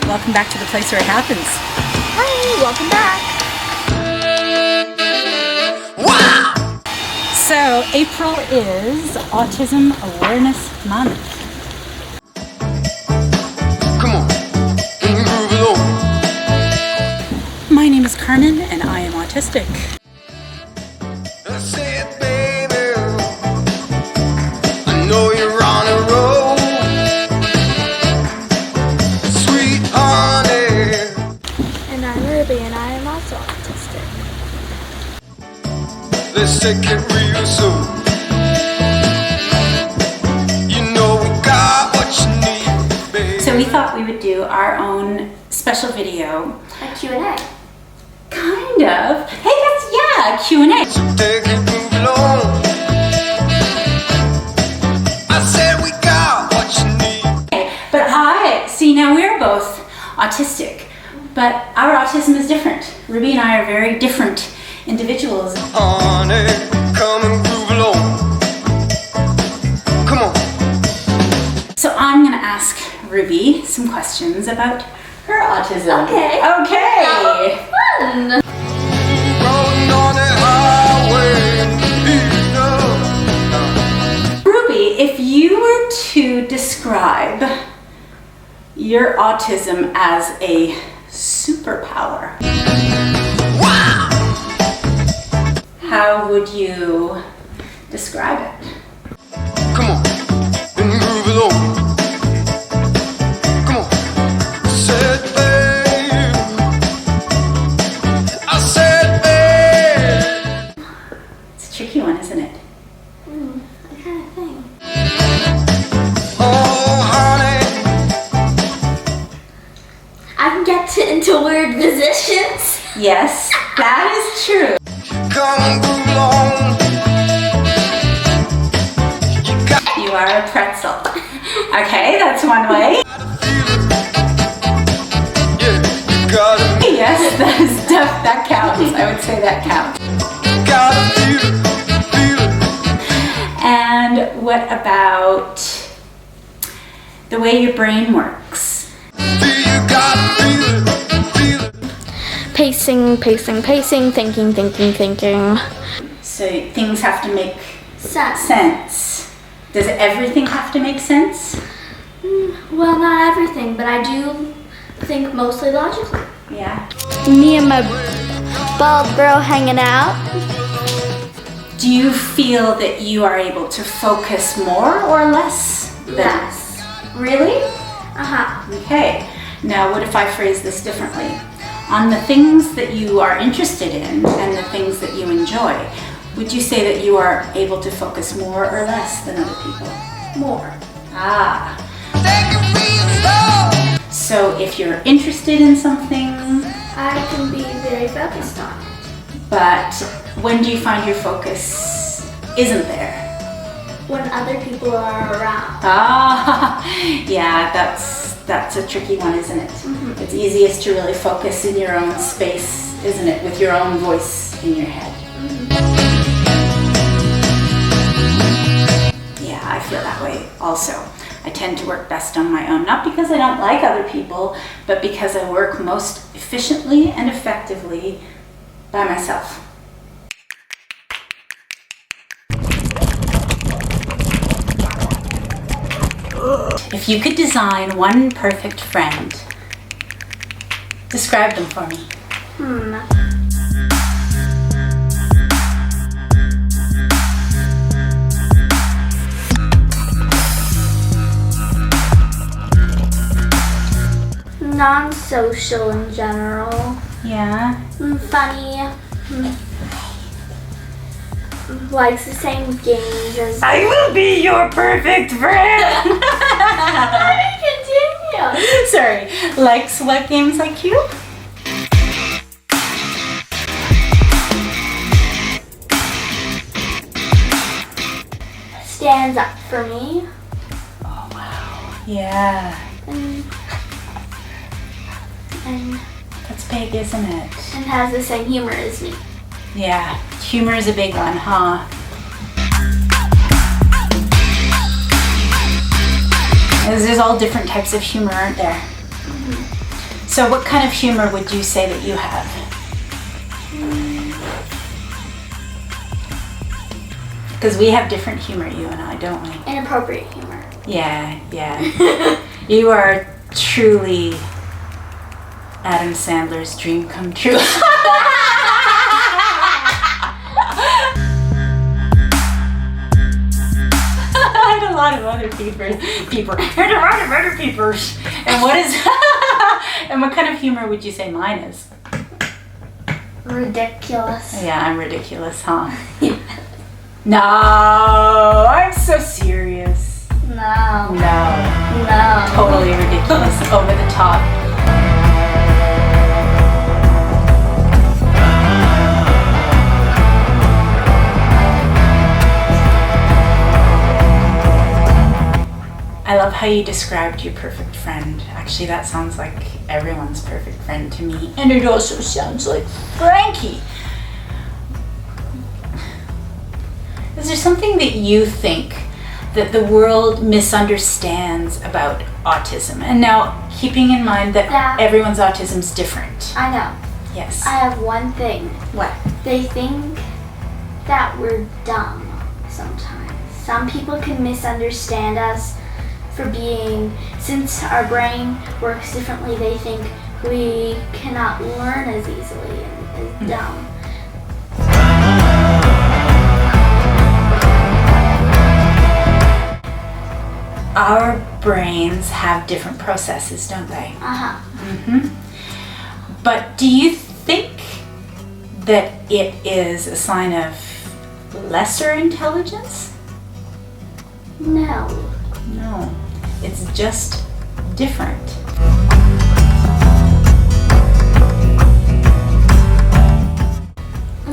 Welcome back to the place where it happens. Hi, welcome back. Wow! So, April is Autism Awareness Month. Come on, can you move it over? My name is Carmen and I am autistic. That's it, baby. I know you're on a roll. Sweet honey. And I'm Ruby, and I am also autistic. Let's take it real soon. You know we got what you need, baby. So we thought we would do our own special video. A Q&A. Kind of. Hey, that's, yeah, a Q&A. So take it, move along. I said we got what you need. But see, now we're both autistic, but our autism is different. Ruby and I are very different individuals. Honey, come and groove along. Come on. So I'm gonna ask Ruby some questions about her autism. Okay. Okay. Fun. Rolling on that highway, you know. Ruby, if you were to describe your autism as a superpower, Wow! how would you describe it? Come on, and move it on. Come on. Said babe. I said babe. It's a tricky one, isn't it? I'm trying to think. Oh, honey. I can get into weird positions. Yes, that is true. Come and groove along. You got You are a pretzel. Okay, that's one way. to feel it. Yeah, you gotta Yes, that counts. I would say that counts. feel it, feel it. And what about the way your brain works? Feel you gotta feel it, feel it. Pacing, thinking. So things have to make Sense. sense. Does everything have to make sense? Well, not everything, but I do think mostly logically. Yeah. Me and my bald girl hanging out. Do you feel that you are able to focus more or less? Less. Really? Uh-huh. Okay. Now, what if I phrase this differently? On the things that you are interested in and the things that you enjoy, would you say that you are able to focus more or less than other people? More. Ah. Take it real slow. So if you're interested in something, I can be very focused on it. but when do you find your focus isn't there? When other people are around. Ah, yeah, that's a tricky one, isn't it? It's easiest to really focus in your own space, isn't it, with your own voice in your head. Yeah, I feel that way also. I tend to work best on my own, not because I don't like other people, but because I work most efficiently and effectively by myself. If you could design one perfect friend, describe them for me. Non-social in general. Yeah. Funny. Likes the same games as. I will be your perfect friend. Continue. Sorry. Likes what games like you? Stands up for me. Oh wow. Yeah. And That's big, isn't it? has the same humor as me. Yeah. Humor is a big one, huh? There's all different types of humor, aren't there? So what kind of humor would you say that you have? Because we have different humor, you and I, don't we? Inappropriate humor. Yeah. You are truly Adam Sandler's dream come true. I had a lot of other people. And and what kind of humor would you say mine is? Ridiculous. Yeah, I'm ridiculous, huh? No, I'm so serious. No. No. Totally ridiculous, over the top. I love how you described your perfect friend. Actually, that sounds like everyone's perfect friend to me. And it also sounds like Frankie. Is there something that you think that the world misunderstands about autism? And now, keeping in mind that everyone's autism is different. I know. Yes. I have one thing. What? They think that we're dumb sometimes. Some people can misunderstand us for being, since our brain works differently, they think we cannot learn as easily and as dumb. Our brains have different processes, don't they? Uh-huh. Mm-hmm. But do you think that it is a sign of lesser intelligence? No. No, it's just different.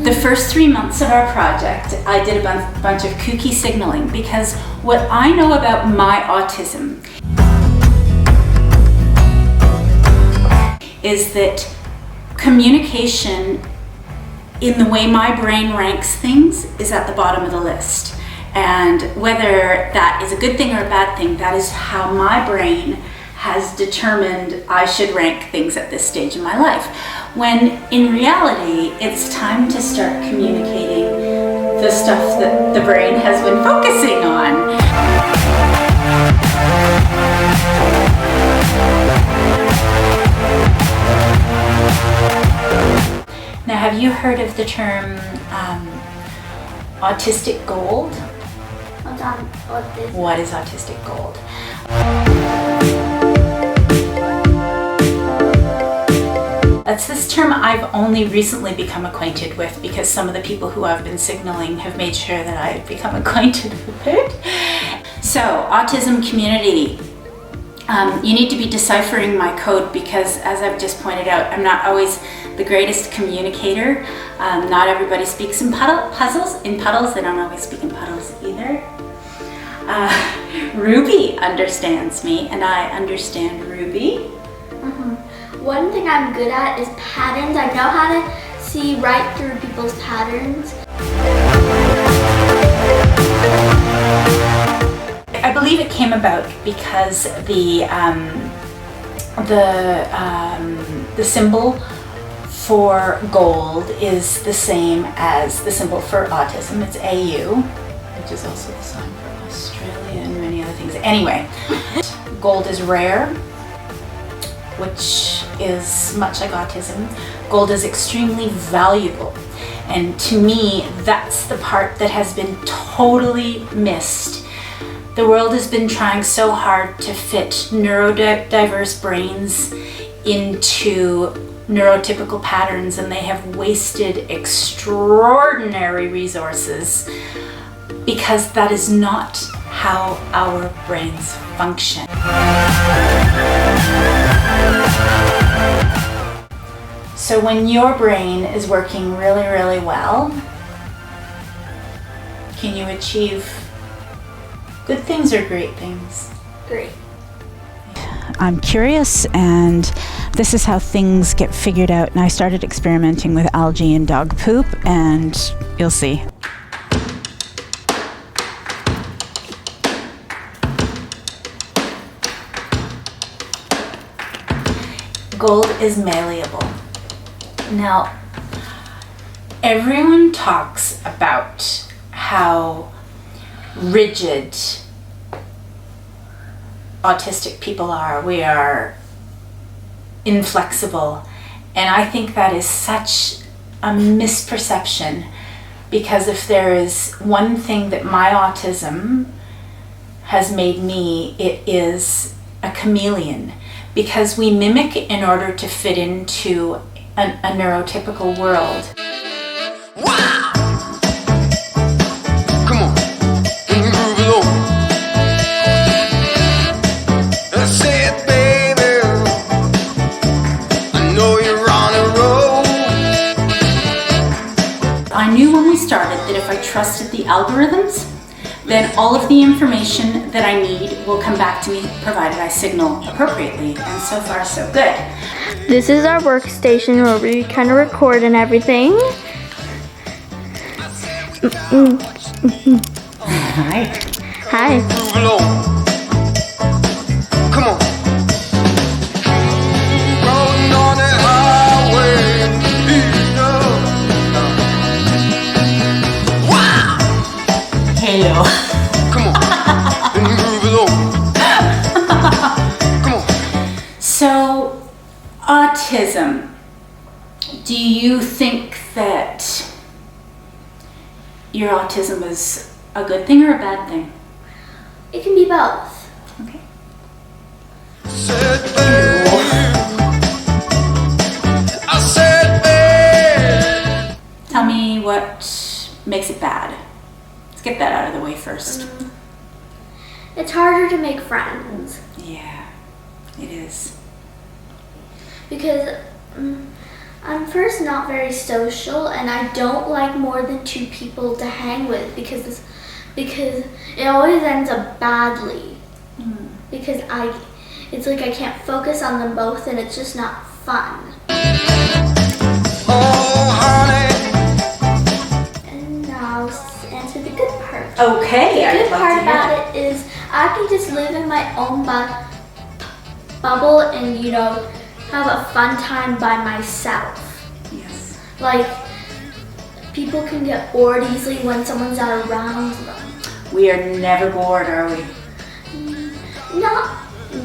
The first 3 months of our project, I did a bunch of kooky signaling because what I know about my autism is that communication in the way my brain ranks things is at the bottom of the list. And whether that is a good thing or a bad thing, that is how my brain has determined I should rank things at this stage in my life. When in reality, it's time to start communicating the stuff that the brain has been focusing on. Now, have you heard of the term autistic gold? What is autistic gold? That's this term I've only recently become acquainted with because some of the people who I've been signaling have made sure that I've become acquainted with it. So, autism community. You need to be deciphering my code because, as I've just pointed out, I'm not always the greatest communicator. Not everybody speaks in puddles. They don't always speak in puddles either. Ruby understands me, and I understand Ruby. One thing I'm good at is patterns. I know how to see right through people's patterns. I believe it came about because the symbol for gold is the same as the symbol for autism. It's AU, which is also the sign for Australia and many other things. Anyway, gold is rare, which is much like autism. Gold is extremely valuable. And to me, that's the part that has been totally missed. The world has been trying so hard to fit neurodiverse brains into neurotypical patterns, and they have wasted extraordinary resources because that is not how our brains function. So when your brain is working really, really well, can you achieve good things or great things? Great. I'm curious, and this is how things get figured out. And I started experimenting with algae and dog poop, and you'll see. gold is malleable. Now, everyone talks about how rigid autistic people are. We are inflexible. And I think that is such a misperception, because if there is one thing that my autism has made me, it is a chameleon, because we mimic in order to fit into a neurotypical world. Wow! Come on, can you move it over? That's it, baby. I know you're on a roll. I knew when we started that if I trusted the algorithms, then all of the information that I need will come back to me, provided I signal appropriately. And so far, so good. This is our workstation where we kind of record and everything. Hi. Hi. Move along. Come on. Rolling on that highway. Wow! Hello. Come on. Then you move along. Come on. So, autism. Do you think that your autism is a good thing or a bad thing? It can be both. Okay. Said babe. I said babe. Tell me what makes it bad. Let's get that out of the way first. It's harder to make friends Yeah, it is. because I'm first not very social, and I don't like more than 2 people to hang with because it always ends up badly. Because it's like I can't focus on them both, and it's just not fun. Oh, honey. And now answer the good part. Okay, The I'd good love part to hear about that. it is I can just live in my own bubble and, have a fun time by myself. Yes. Like, people can get bored easily when someone's not around them. We are never bored, are we? Not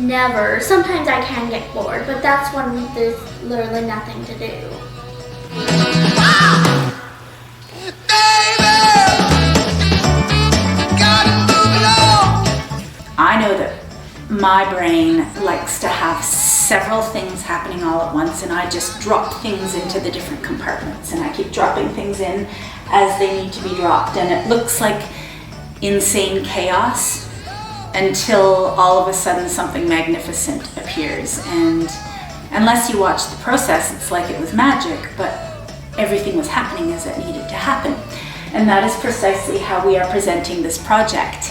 never. Sometimes I can get bored, but that's when there's literally nothing to do. I know that my brain likes to have several things happening all at once, and I just drop things into the different compartments, and I keep dropping things in as they need to be dropped, and it looks like insane chaos until all of a sudden something magnificent appears. And unless you watch the process, it's like it was magic, but everything was happening as it needed to happen. And that is precisely how we are presenting this project,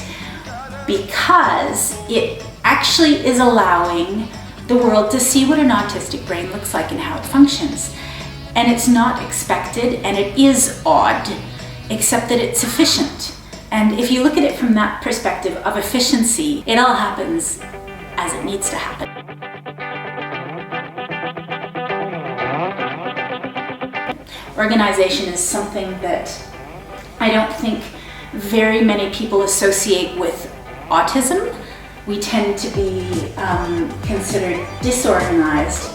because it actually is allowing the world to see what an autistic brain looks like and how it functions. And it's not expected, and it is odd, except that it's efficient. And if you look at it from that perspective of efficiency, it all happens as it needs to happen. Organization is something that I don't think very many people associate with autism. We tend to be considered disorganized,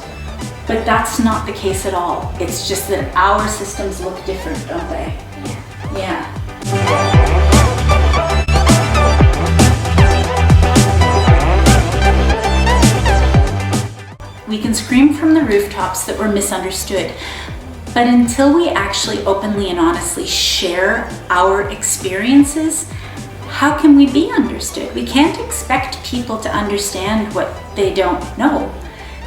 but that's not the case at all. It's just that our systems look different, don't they? Yeah. We can scream from the rooftops that we're misunderstood, but until we actually openly and honestly share our experiences, how can we be understood? We can't expect people to understand what they don't know.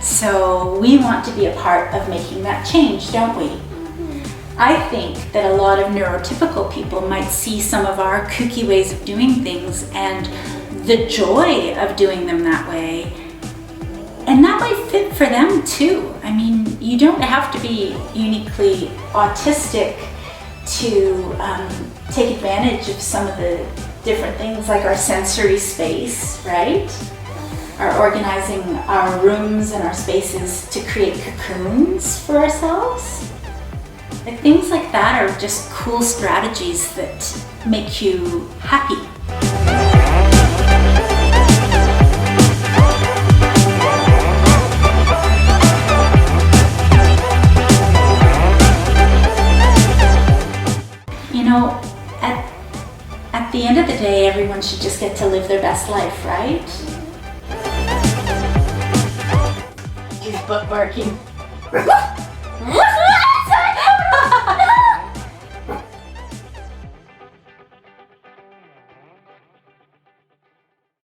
So we want to be a part of making that change, don't we? I think that a lot of neurotypical people might see some of our kooky ways of doing things and the joy of doing them that way, and that might fit for them too. I mean, you don't have to be uniquely autistic to take advantage of some of the different things like our sensory space, right? are organizing our rooms and our spaces to create cocoons for ourselves. Like, things like that are just cool strategies that make you happy. You know, at the end of the day, everyone should just get to live their best life, right? He's bookmarking.